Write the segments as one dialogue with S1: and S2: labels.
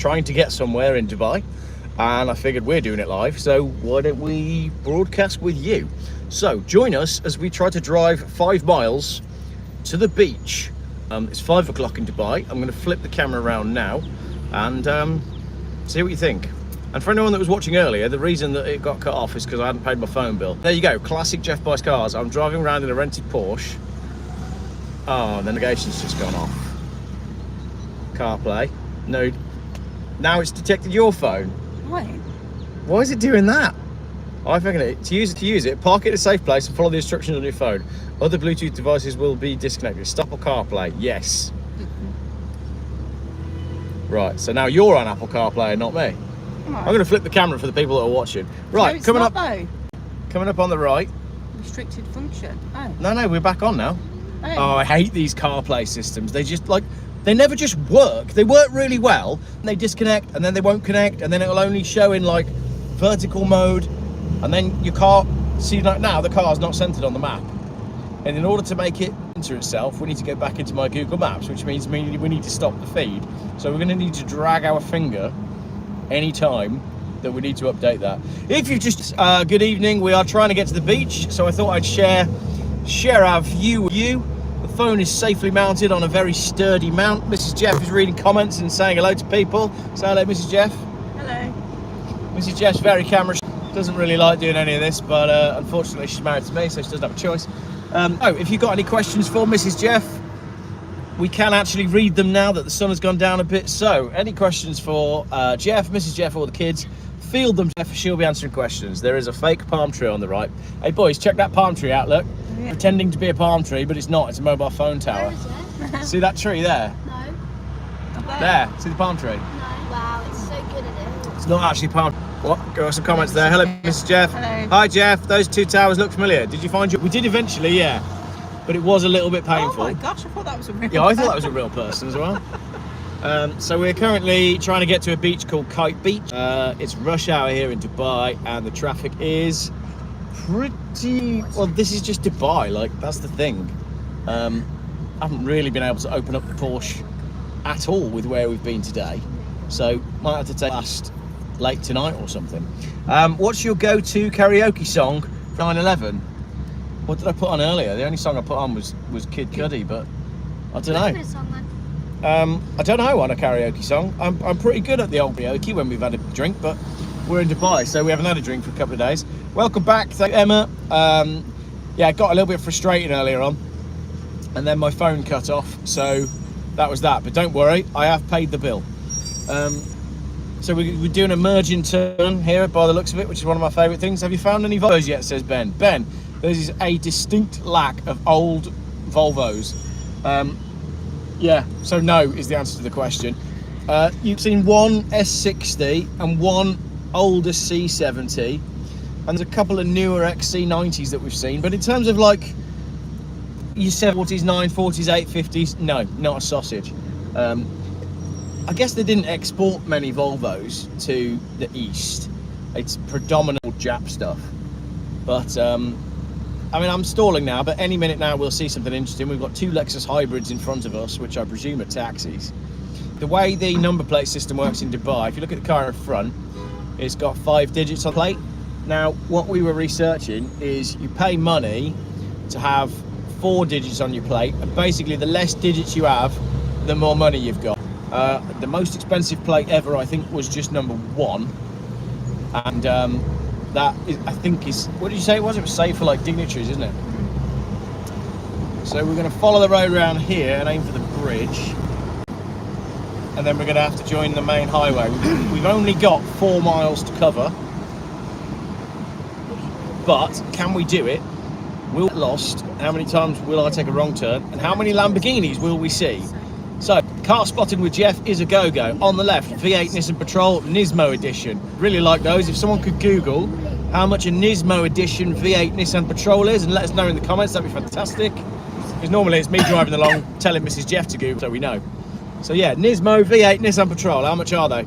S1: trying to get somewhere in Dubai, and I figured we're doing it live, so why don't we broadcast with you? So join us as we try to drive 5 miles to the beach. It's 5 o'clock in Dubai. I'm going to flip the camera around now and see what you think. And for anyone that was watching earlier, the reason that it got cut off is because I hadn't paid my phone bill. There you go, classic Geoff Buys Cars. I'm driving around in a rented Porsche. Oh, the navigation's just gone off. CarPlay. No. Now it's detected your phone. Why is it doing that? I think to use it, park it in a safe place and follow the instructions on your phone. Other Bluetooth devices will be disconnected. Stop or CarPlay. Yes. Right, so now you're on Apple CarPlay and not me. I'm going to flip the camera for the people that are watching. Right, coming up on the right.
S2: Restricted function. Oh.
S1: No, we're back on now. Oh, I hate these CarPlay systems. They just they never just work. They work really well, and they disconnect, and then they won't connect, and then it'll only show in like vertical mode, and then your car. See, like now the car's not centered on the map, and in order to make it center itself, we need to go back into my Google Maps, which means we need to stop the feed. So we're going to need to drag our finger anytime that we need to update that. If you've just good evening, we are trying to get to the beach, so I thought I'd share our view with you. The phone is safely mounted on a very sturdy mount. Mrs. Geoff is reading comments and saying hello to people. Say hello, Mrs. Geoff.
S2: Hello.
S1: Mrs. Geoff's very camera shy, doesn't really like doing any of this, but unfortunately she's married to me, so she doesn't have a choice. If you've got any questions for Mrs. Geoff, we can actually read them now that the sun has gone down a bit. So any questions for Geoff, Mrs. Geoff, or the kids, field them. She'll be answering questions. There is a fake palm tree on the right. Hey boys, check that palm tree out, look. Yeah. Pretending to be a palm tree, but it's not, it's a mobile phone tower.
S3: Where is it?
S1: See that tree there?
S3: No.
S1: There, see the palm tree?
S3: No. Wow, it's so good at it.
S1: It's not actually palm. What? Go some comments there. Hello, Mrs. Geoff.
S2: Hello.
S1: Hi, Geoff. Those 2 towers look familiar. Did you find your... We did eventually, yeah. But it was a little bit painful.
S2: Oh my gosh, I thought that was a real
S1: Yeah, I thought that was a real person as well. So we're currently trying to get to a beach called Kite Beach. It's rush hour here in Dubai, and the traffic is pretty... Well, this is just Dubai, like, that's the thing. I haven't really been able to open up the Porsche at all with where we've been today. So might have to take last late tonight or something. What's your go-to karaoke song for 9/11? What did I put on earlier? The only song I put on was Kid Cudi, but I don't know. I don't know on a karaoke song. I'm pretty good at the old karaoke when we've had a drink, but we're in Dubai, so we haven't had a drink for a couple of days. Welcome back, thank you, Emma. Yeah, I got a little bit frustrated earlier on, and then my phone cut off, so that was that. But don't worry, I have paid the bill. So we're doing a merging turn here by the looks of it, which is one of my favourite things. Have you found any Volvos yet, says Ben. Ben, there's a distinct lack of old Volvos. Yeah, so no is the answer to the question. You've seen one S60 and one older C70, and there's a couple of newer XC90s that we've seen. But in terms of like your 740s, 940s, 850s, no, not a sausage. I guess they didn't export many Volvos to the east. It's predominantly Jap stuff. But I mean, I'm stalling now, but any minute now we'll see something interesting. We've got 2 Lexus hybrids in front of us, which I presume are taxis. The way the number plate system works in Dubai, if you look at the car in front, it's got 5 digits on the plate. Now, what we were researching is you pay money to have 4 digits on your plate, and basically the less digits you have, the more money you've got. The most expensive plate ever, I think, was just number 1, and that is, I think, is, what did you say it was? It was saved for like dignitaries, isn't it? So we're going to follow the road around here and aim for the bridge, and then we're going to have to join the main highway. We've only got 4 miles to cover, but can we do it? We'll get lost. How many times will I take a wrong turn? And how many Lamborghinis will we see? So, car spotting with Geoff is a go-go. On the left, V8 Nissan Patrol Nismo Edition. Really like those. If someone could Google how much a Nismo Edition V8 Nissan Patrol is and let us know in the comments, that'd be fantastic. Because normally it's me driving along telling Mrs. Geoff to Google, so we know. So yeah, Nismo V8 Nissan Patrol, how much are they?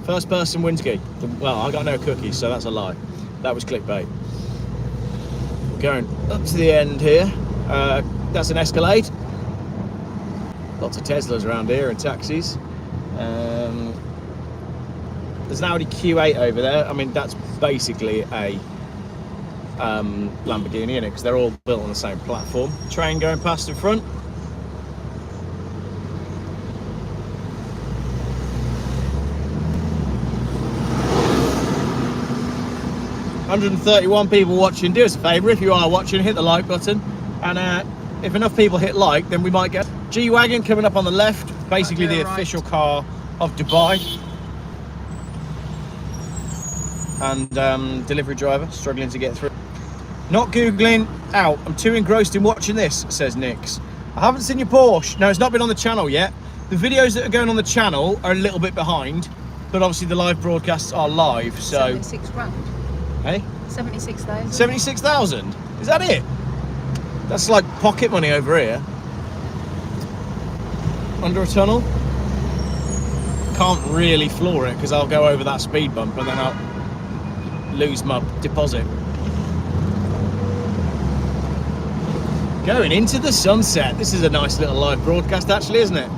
S1: First person wins key. Well, I got no cookies, so that's a lie. That was clickbait. We're going up to the end here. That's an Escalade. Lots of Teslas around here and taxis. There's an Audi Q8 over there. I mean, that's basically a Lamborghini, isn't it? Because they're all built on the same platform. Train going past in front. "131 people watching. Do us a favour, if you are watching, hit the like button, and if enough people hit like, then we might get G-Wagon coming up on the left, basically the official car of Dubai, and delivery driver struggling to get through. Not googling out, I'm too engrossed in watching this," says Nix. "I haven't seen your Porsche." No, it's not been on the channel yet. The videos that are going on the channel are a little bit behind, but obviously the live broadcasts are live, so
S2: 76 grand.
S1: hey,
S2: 76,000.
S1: 76,000. Is that it? That's like pocket money over here. Under a tunnel. Can't really floor it because I'll go over that speed bump and then I'll lose my deposit. Going into the sunset. This is a nice little live broadcast actually, isn't it?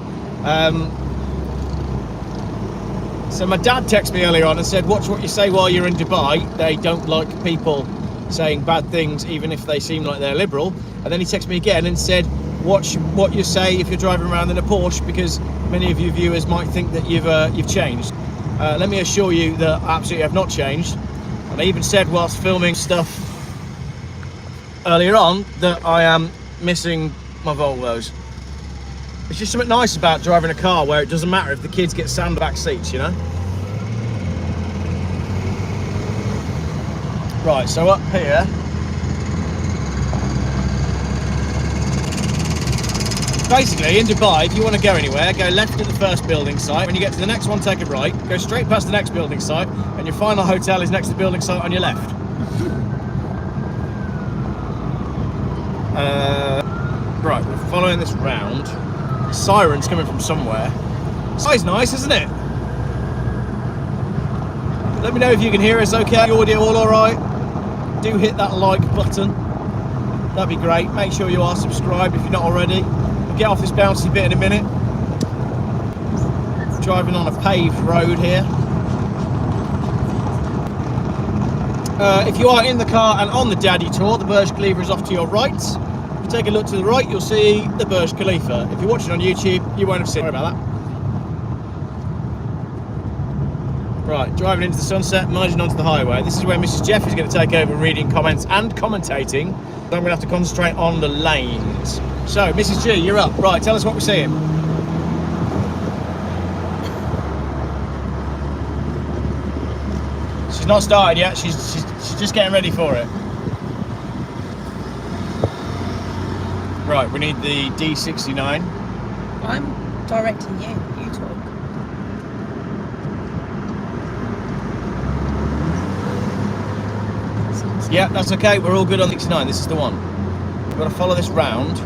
S1: So my dad texted me earlier on and said, "Watch what you say while you're in Dubai. They don't like people saying bad things even if they seem like they're liberal." And then he texted me again and said, "Watch what you say if you're driving around in a Porsche, because many of you viewers might think that you've changed." Let me assure you that I absolutely have not changed. And I even said whilst filming stuff earlier on that I am missing my Volvos. It's just something nice about driving a car where it doesn't matter if the kids get sand back seats, you know? Right, so up here, basically in Dubai, if you want to go anywhere, go left at the first building site. When you get to the next one, take a right, go straight past the next building site, and your final hotel is next to the building site on your left. Right, we're following this round. Sirens coming from somewhere. It's nice, isn't it? Let me know if you can hear us okay. Audio all alright? Do hit that like button. That'd be great. Make sure you are subscribed if you're not already. We'll get off this bouncy bit in a minute. Driving on a paved road here. If you are in the car and on the Daddy Tour, the Burj Khalifa is off to your right. If you take a look to the right, you'll see the Burj Khalifa. If you're watching on YouTube, you won't have seen it. Sorry about that. Right, driving into the sunset, merging onto the highway. This is where Mrs. Geoff is going to take over reading comments and commentating. So I'm going to have to concentrate on the lanes. So, Mrs. G, you're up. Right, tell us what we're seeing. She's not started yet. She's just getting ready for it. Right, we need the D69.
S2: I'm directing you. You talk.
S1: Yeah, that's okay. We're all good on the 69. This is the one. We've got to follow this round,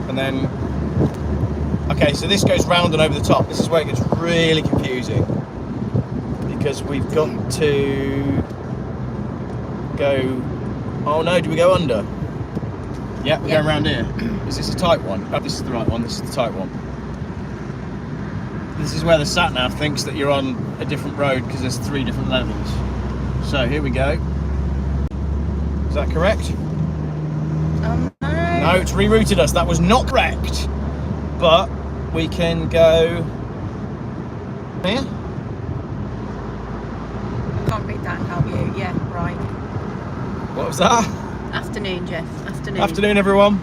S1: and then. Okay, so this goes round and over the top. This is where it gets really confusing because we've got to go. Oh no! Do we go under? Yeah, we're going around here. Is this a tight one? Oh, this is the right one. This is the tight one. This is where the sat-nav thinks that you're on a different road because there's 3 different levels. So here we go. Is that correct?
S2: No.
S1: No, it's rerouted us. That was not correct. But we can go here.
S2: I can't read that and help you. Yeah, right.
S1: What was that?
S2: Afternoon, Geoff. Afternoon.
S1: Afternoon, everyone.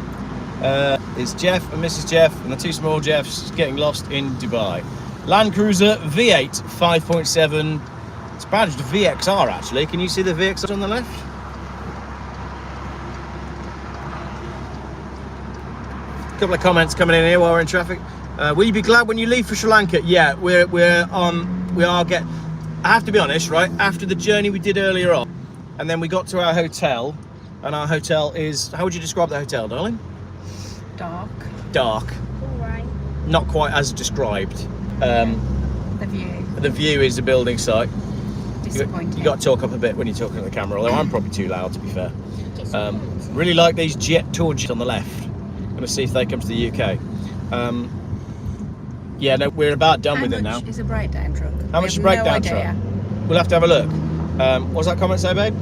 S1: It's Geoff and Mrs. Geoff and the 2 small Geoffs getting lost in Dubai. Land Cruiser V8 5.7. It's badged VXR actually. Can you see the VXR on the left? A couple of comments coming in here while we're in traffic. Will you be glad when you leave for Sri Lanka? Yeah, we are getting. I have to be honest, right? After the journey we did earlier on, and then we got to our hotel, and our hotel is. How would you describe the hotel, darling?
S2: Dark.
S1: Dark.
S3: Alright.
S1: Not quite as described.
S2: The view.
S1: The view is the building site.
S2: Disappointing.
S1: You got to talk up a bit when you're talking to the camera, although I'm probably too loud to be fair. Really like these jet tour jets on the left. I'm going to see if they come to the UK. Yeah, no, we're about done with it now.
S2: How much is a breakdown truck?
S1: How much is a breakdown truck? We'll have to have a look. What's that comment say, babe?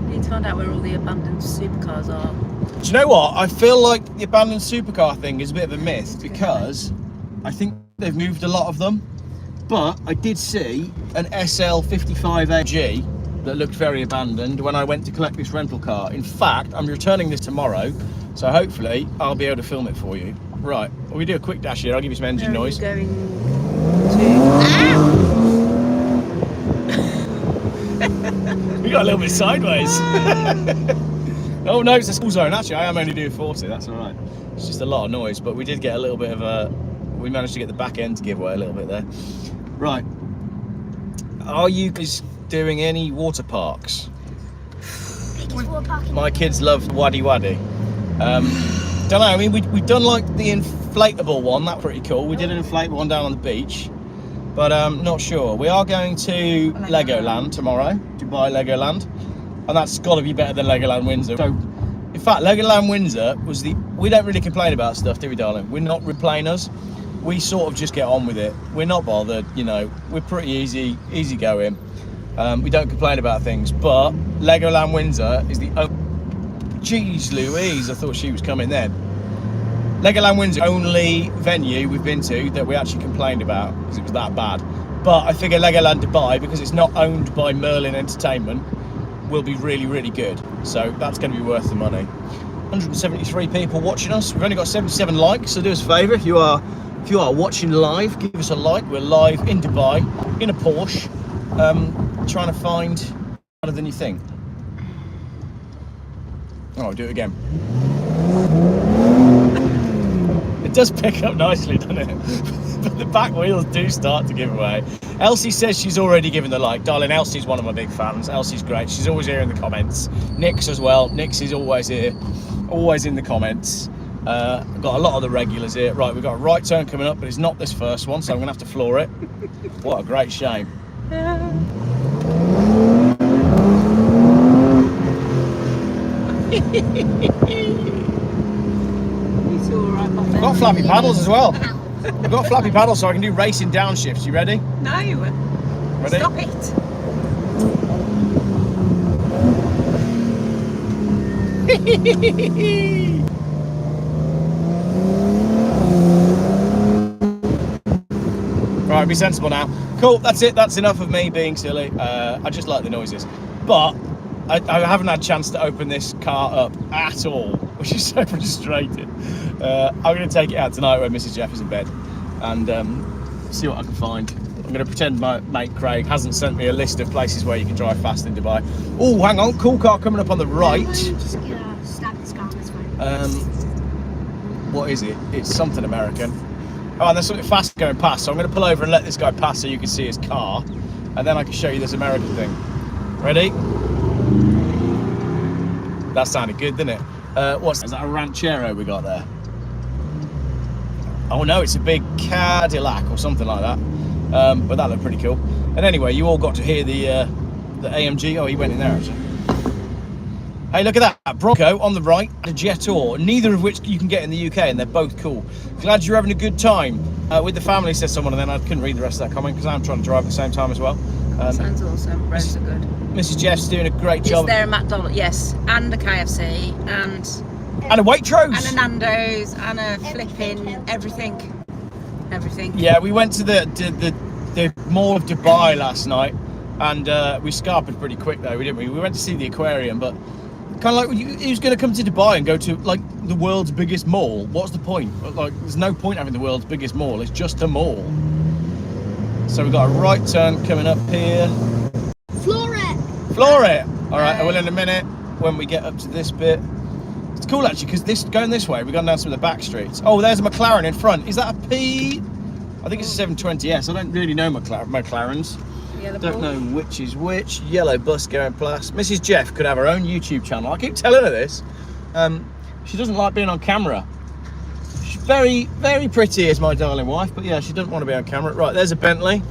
S2: We need to find out where all the abandoned supercars are.
S1: Do you know what? I feel like the abandoned supercar thing is a bit of a myth because I think they've moved a lot of them. But I did see an SL55 AG that looked very abandoned when I went to collect this rental car. In fact, I'm returning this tomorrow, so hopefully I'll be able to film it for you. Right, well, we do a quick dash here. I'll give you some engine noise.
S2: Where are you going to?
S1: We got a little bit sideways. Oh no, it's a school zone. Actually, I am only doing 40. That's all right. It's just a lot of noise, but we did get a little bit of a. We managed to get the back end to give way a little bit there. Right. Are you guys doing any water parks?
S3: Biggest water park in
S1: My
S3: the
S1: kids love Waddy Waddy. Don't know. I mean, we've done like the inflatable one. That's pretty cool. We did an inflatable one down on the beach, but not sure. We are going to Legoland tomorrow. Dubai Legoland, and that's got to be better than Legoland Windsor. So, in fact, Legoland Windsor was the. We don't really complain about stuff, do we, darling? We're not replaners. We sort of just get on with it. We're not bothered, you know. We're pretty easy going. We don't complain about things. But Legoland Windsor is the. Jeez Louise, I thought she was coming then. Legoland Windsor, only venue we've been to that we actually complained about because it was that bad. But I figure Legoland Dubai, because it's not owned by Merlin Entertainment, will be really, really good. So that's going to be worth the money. 173 people watching us. We've only got 77 likes, so do us a favour. If you are watching live, give us a like. We're live in Dubai, in a Porsche, trying to find harder than you think. Oh, I'll do it again. It does pick up nicely, doesn't it? But the back wheels do start to give away. Elsie says she's already given the like. Darling, Elsie's one of my big fans. Elsie's great. She's always here in the comments. Nix as well. Nix is always here, always in the comments. I've got a lot of the regulars here. Right, we've got a right turn coming up, but it's not this first one, so I'm going to have to floor it. What a great shame. I've got flappy paddles as well. I've got flappy paddles so I can do racing downshifts. You ready?
S2: No.
S1: Ready?
S2: Stop it.
S1: Right, be sensible now. Cool, that's it. That's enough of me being silly. I just like the noises. But I haven't had a chance to open this car up at all, which is so frustrating. I'm going to take it out tonight when Mrs. Geoff is in bed and see what I can find. I'm going to pretend my mate Craig hasn't sent me a list of places where you can drive fast in Dubai. Oh, hang on, cool car coming up on the right.
S3: Just gonna stab this car this way.
S1: What is it? It's something American. Oh, and there's something fast going past, so I'm going to pull over and let this guy pass so you can see his car, and then I can show you this American thing. Ready? That sounded good, didn't it? Is that a Ranchero we got there? Oh no, it's a big Cadillac or something like that. But that looked pretty cool. And anyway, you all got to hear the AMG. Oh, he went in there actually. Hey, look at that, Bronco on the right, and a Jetour, neither of which you can get in the UK, and they're both cool. Glad you're having a good time with the family, says someone, and then I couldn't read the rest of that comment because I'm trying to drive at the same time as well.
S2: Sounds awesome. Roads are good.
S1: Mrs. Jeff's doing a great job.
S2: Is there a McDonald's? Yes, and a KFC, and
S1: a Waitrose,
S2: and a Nando's, and a flipping everything.
S1: Yeah, we went to the Mall of Dubai last night, and we scarpered pretty quick though, didn't we? We went to see the aquarium, but kind of like, who's going to come to Dubai and go to like the world's biggest mall? What's the point? Like, there's no point having the world's biggest mall. It's just a mall. So we've got a right turn coming up here.
S3: Floor it.
S1: Floor it. All right, I will in a minute when we get up to this bit. It's cool actually because going this way, we've gone down some of the back streets. Oh, there's a McLaren in front. Is that a P? I think it's a 720S. I don't really know McLarens. Don't know which is which. Yellow bus going past. Mrs. Geoff could have her own YouTube channel. I keep telling her this. She doesn't like being on camera. She's very, very pretty, is my darling wife, but yeah, she doesn't want to be on camera. Right, there's a Bentley.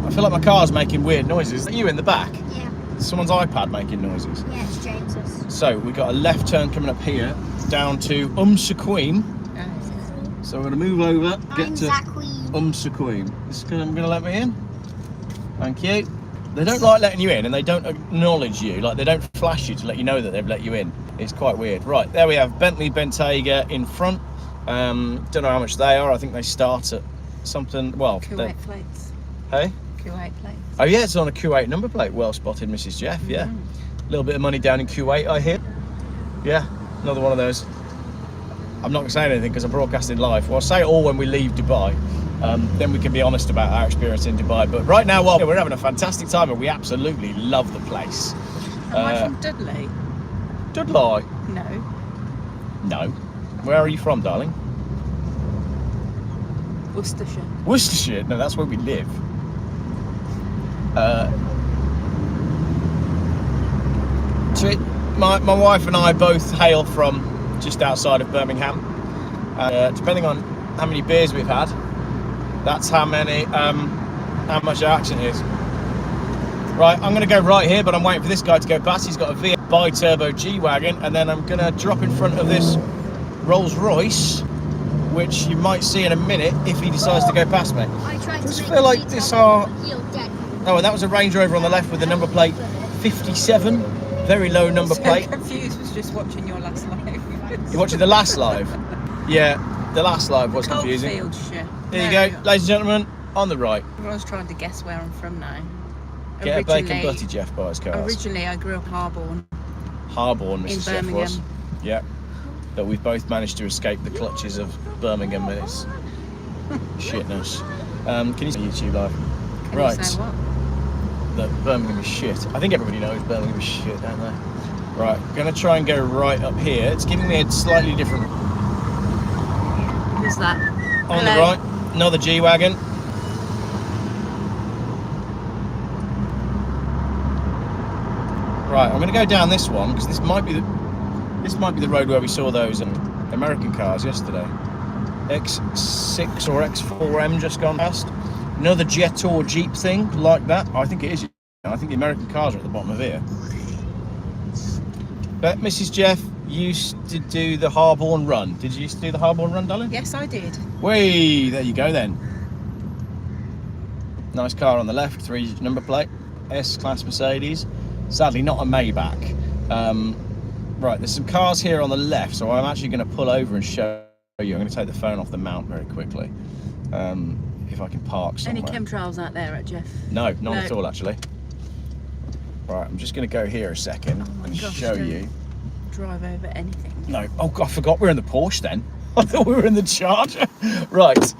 S1: I feel like my car's making weird noises. Are you in the back?
S3: Yeah.
S1: Someone's iPad making noises.
S3: Yeah, it's James's.
S1: So we've got a left turn coming up here. down to Sequim. So we're going to move over, get to Sequim. This is going to let me in. Thank you. They don't like letting you in, and they don't acknowledge you. Like, they don't flash you to let you know that they've let you in. It's quite weird. Right, there we have Bentley Bentayga in front. Don't know how much they are. I think they start at something. Well,
S2: Kuwait plates.
S1: Hey?
S2: Kuwait plates.
S1: Oh yeah, it's on a Kuwait number plate. Well spotted, Mrs. Geoff. Yeah, a little bit of money down in Kuwait, I hear. Yeah, another one of those. I'm not going to say anything because I'm broadcasting live. Well, I'll say it all when we leave Dubai. Then we can be honest about our experience in Dubai. But right now, well, we're having a fantastic time and we absolutely love the place.
S2: Am I from Dudley?
S1: Dudley?
S2: No.
S1: No. Where are you from, darling?
S2: Worcestershire.
S1: Worcestershire? No, that's where we live. So my wife and I both hail from just outside of Birmingham. Depending on how many beers we've had, that's how much our accent is. Right, I'm going to go right here, but I'm waiting for this guy to go past. He's got a V8 bi-turbo G-Wagon, and then I'm going to drop in front of this Rolls Royce, which you might see in a minute if he decides to go past me.
S3: I
S1: just feel like this are... Oh, and that was a Range Rover on the left with the number plate 57. Very low number plate.
S2: Confused, was just watching your last live.
S1: You're watching the last live? Yeah, the last live was confusing.
S2: Coldfieldshire.
S1: There you go, ladies and gentlemen, on the right.
S2: Everyone's trying to guess where I'm from now.
S1: Get a bacon butty Geoff by his cars.
S2: Originally, I grew up Harborne.
S1: Harborne, Mrs. Geoff was.
S2: Birmingham.
S1: Yeah. But we've both managed to escape the clutches of Birmingham and its shitness. Can you see YouTube live?
S2: Can
S1: right.
S2: you say what?
S1: That Birmingham is shit. I think everybody knows Birmingham is shit, don't they? Right, I'm going to try and go right up here. It's giving me a slightly different...
S2: Who's that?
S1: On
S2: Hello.
S1: the right, another G-Wagon. Right, I'm going to go down this one because this might be the road where we saw those American cars yesterday. X6 or X4M just gone past. Another Jet or Jeep thing like that. I think it is. I think the American cars are at the bottom of here. But Mrs. Geoff used to do the Harborne Run. Did you used to do the Harborne Run, darling?
S2: Yes, I did.
S1: Way, there you go then. Nice car on the left, 3 number plate, S-Class Mercedes. Sadly, not a Maybach. Right, there's some cars here on the left, so I'm actually going to pull over and show you. I'm going to take the phone off the mount very quickly. If I can park somewhere.
S2: Any chemtrails out there at Geoff?
S1: No, not at all actually. Right, I'm just going to go here a second and show you.
S2: Drive over anything.
S1: No, oh God, I forgot we're in the Porsche then. I thought we were in the Charger. Right,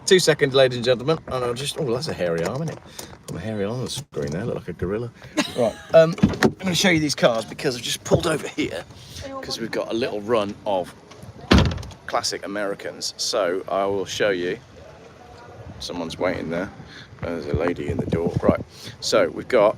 S1: 2 seconds, ladies and gentlemen. And I'll just, oh, that's a hairy arm, isn't it? Put my hairy arm on the screen there, look like a gorilla. Right, I'm going to show you these cars because I've just pulled over here because we've got a little run of classic Americans. So I will show you. Someone's waiting there. There's a lady in the door. Right, so we've got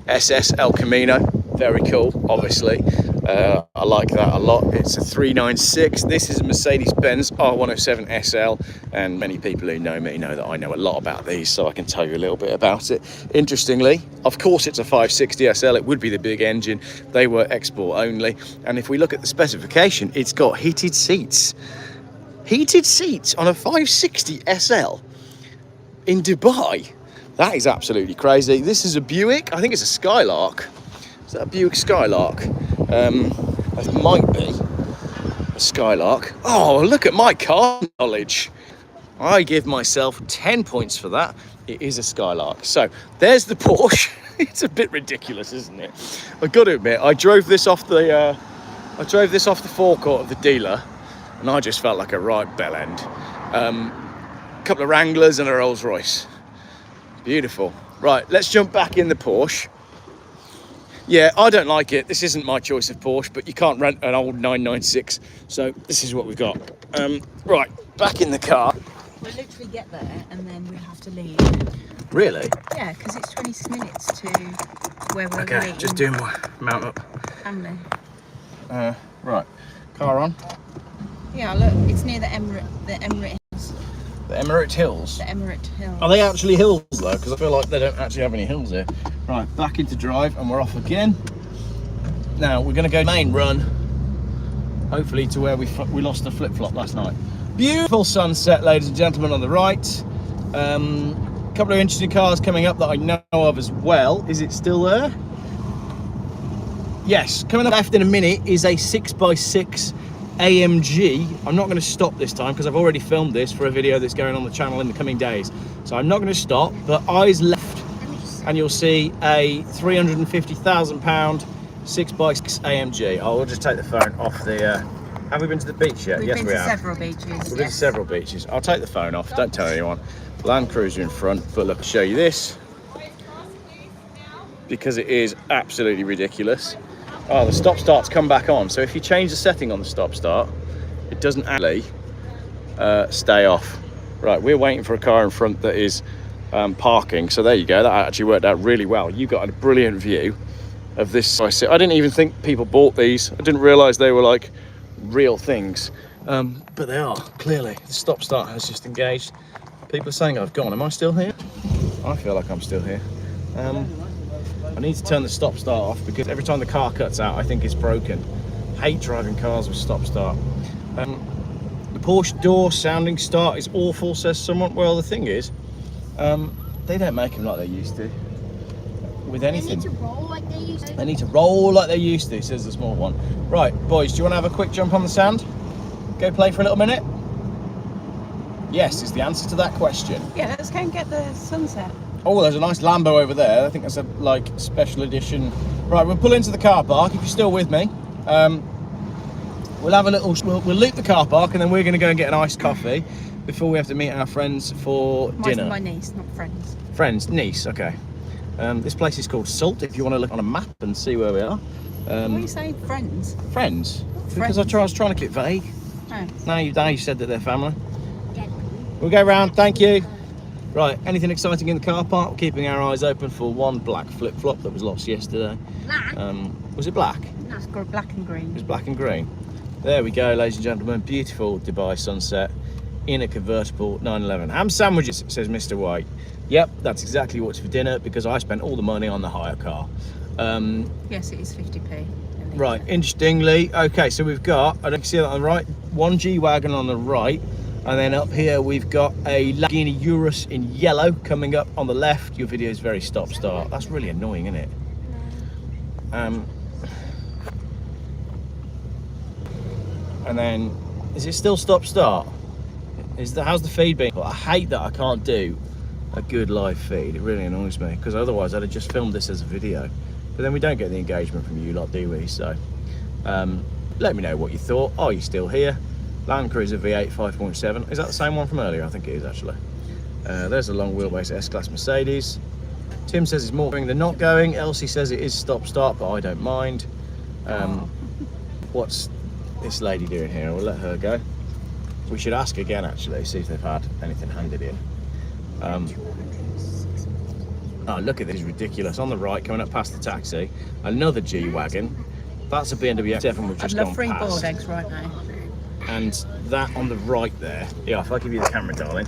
S1: SS El Camino. Very cool, obviously. I like that a lot. It's a 396. This is a Mercedes-Benz R107 SL, and many people who know me know that I know a lot about these, so I can tell you a little bit about it. Interestingly, of course it's a 560 SL. It would be the big engine. They were export only, and if we look at the specification, it's got heated seats. Heated seats on a 560 SL in Dubai. That is absolutely crazy. This is a Buick. I think it's a Skylark. Is that a Buick Skylark? That might be a Skylark. Oh, look at my car knowledge. I give myself 10 points for that. It is a Skylark. So there's the Porsche. It's a bit ridiculous, isn't it? I've got to admit, I drove this off the forecourt of the dealer, and I just felt like a right bell end. A couple of Wranglers and a Rolls Royce. Beautiful. Right, let's jump back in the Porsche. Yeah, I don't like it. This isn't my choice of Porsche, but you can't rent an old 996. So this is what we've got. Right, back in the car.
S2: We'll literally get there and then we have to leave.
S1: Really?
S2: Yeah, because it's 20 minutes to where we're
S1: Okay,
S2: waiting.
S1: just doing my mount up.
S2: Family.
S1: Right, car on.
S2: Yeah, look, it's near the Emirate Hills.
S1: The Emirate Hills.
S2: The Emirate Hills.
S1: Are they actually hills though? Because I feel like they don't actually have any hills here. Right, back into drive and we're off again. Now we're going to go main run hopefully to where we lost the flip-flop last night. Beautiful sunset, ladies and gentlemen, on the right. Couple of interesting cars coming up that I know of as well. Is it still there? Yes, coming up left in a minute is a 6x6 AMG. I'm not going to stop this time because I've already filmed this for a video that's going on the channel in the coming days. So I'm not going to stop, but eyes left and you'll see a £350,000 6x6 AMG. Oh, we'll just take the phone off the... have we been to the beach yet?
S2: We've
S1: yes,
S2: been
S1: we
S2: to
S1: have.
S2: several beaches.
S1: We've been to several beaches. I'll take the phone off, don't tell anyone. Land Cruiser in front, but look, I'll show you this because it is absolutely ridiculous. Oh, the stop start's come back on. So if you change the setting on the stop start, it doesn't actually stay off. Right, we're waiting for a car in front that is parking. So there you go, that actually worked out really well. You got a brilliant view of this. I didn't even think people bought these. I didn't realize they were like real things, but they are, clearly. The stop start has just engaged. People are saying I've gone. Am I still here? I feel like I'm still here. I need to turn the stop start off because every time the car cuts out, I think it's broken. Hate driving cars with stop start. The Porsche door sounding start is awful, says someone. Well, the thing is, they don't make them like they used to with anything.
S3: They need to roll like they used to.
S1: They need to roll like they used to, says the small one. Right, boys, do you want to have a quick jump on the sand? Go play for a little minute? Yes, is the answer to that question.
S2: Yeah, let's go and get the sunset.
S1: Oh, there's a nice Lambo over there. I think that's a like special edition. Right, we'll pull into the car park if you're still with me. We'll have a little. We'll loop the car park and then we're going to go and get an iced coffee before we have to meet our friends for dinner.
S2: My niece, not friends.
S1: Friends, niece. Okay. This place is called Salt. If you want to look on a map and see where we are.
S2: Why are you saying friends?
S1: Friends. Because I was trying to keep vague.
S2: Oh.
S1: Now you said that they're family. We'll go round. Thank you. Right, anything exciting in the car park? We're keeping our eyes open for one black flip-flop that was lost yesterday.
S3: Black?
S1: Was it black?
S3: No.
S2: It's got black and green.
S1: It was black and green. There we go, ladies and gentlemen. Beautiful Dubai sunset in a convertible 911. Ham sandwiches, says Mr. White. Yep, that's exactly what's for dinner because I spent all the money on the hire car.
S2: Yes, it is 50p.
S1: Right, interestingly, okay, so we've got, I don't see that on the right, one G-Wagon on the right. And then up here we've got a Lamborghini Urus in yellow coming up on the left. Your video is very stop-start. That's really annoying, isn't it? And then, is it still stop-start? How's the feed been? I hate that I can't do a good live feed. It really annoys me because otherwise I'd have just filmed this as a video. But then we don't get the engagement from you lot, do we? So let me know what you thought. Are you still here? Land Cruiser V8 5.7. Is that the same one from earlier? I think it is actually. There's a long wheelbase S-Class Mercedes. Tim says it's more going than not going. Elsie says it is stop-start, but I don't mind. What's this lady doing here? We'll let her go. We should ask again actually, see if they've had anything handed in. Oh, look at this, ridiculous. On the right, coming up past the taxi, another G-Wagon. That's a BMW X7 we've just gone past.
S2: I'd love 3 boiled eggs right now.
S1: And that on the right there, yeah, if I give you the camera, darling,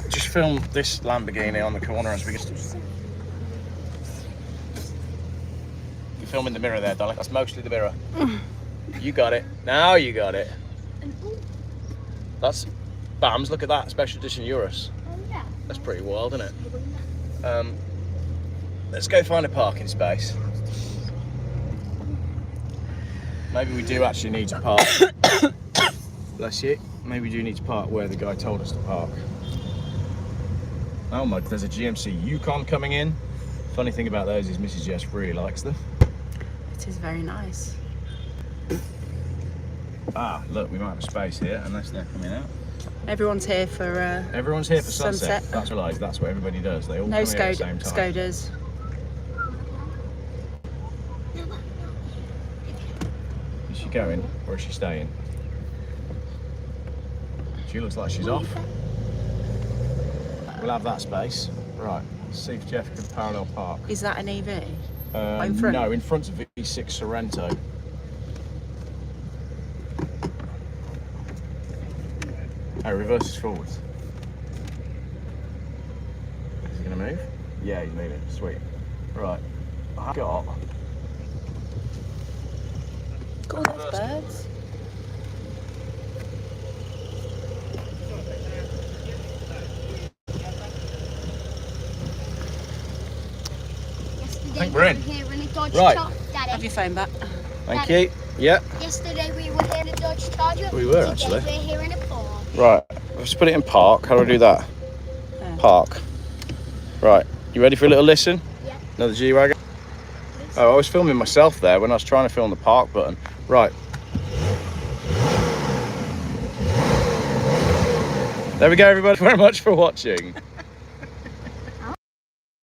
S1: just film this Lamborghini on the corner as we get. You film in the mirror there, darling. That's mostly the mirror. You got it. Now you got it. That's Bams. Look at that special edition Urus. That's pretty wild, isn't it? Let's go find a parking space. Maybe we do actually need to park. Bless you. Maybe we do need to park where the guy told us to park. Oh my, there's a GMC Yukon coming in. Funny thing about those is Mrs. Jess really likes them.
S2: It is very nice.
S1: Ah, look, we might have a space here unless they're coming out.
S2: Everyone's here for
S1: Everyone's here for sunset.
S2: sunset.
S1: That's right, that's what everybody does. They all
S2: no
S1: come here at the same time.
S2: Skodas.
S1: Is she going or is she staying? She looks like she's off. We'll have that space. Right, let's see if Geoff can parallel park.
S2: Is that an EV?
S1: In front? No, in front of V6 Sorrento. Oh, reverses forwards. Is he going to move? Yeah, he's moving. Sweet. Right. I've got
S2: Look at all those birds.
S3: Yesterday
S1: think we're in.
S3: we were here in a Dodge
S1: Right.
S3: Charger.
S2: Have
S3: Daddy.
S2: your phone back.
S1: Thank you. Yeah.
S3: Yesterday we were here in a Dodge Charger.
S1: We were,
S3: Today
S1: actually.
S3: we're here in a Porsche.
S1: Right. Let's put it in park. How do I do that?
S2: Yeah.
S1: Park. Right. You ready for a little listen?
S3: Yeah.
S1: Another G-Wagon? Oh, I was filming myself there when I was trying to film the park button. Right. There we go, everybody. Thank you very much for watching.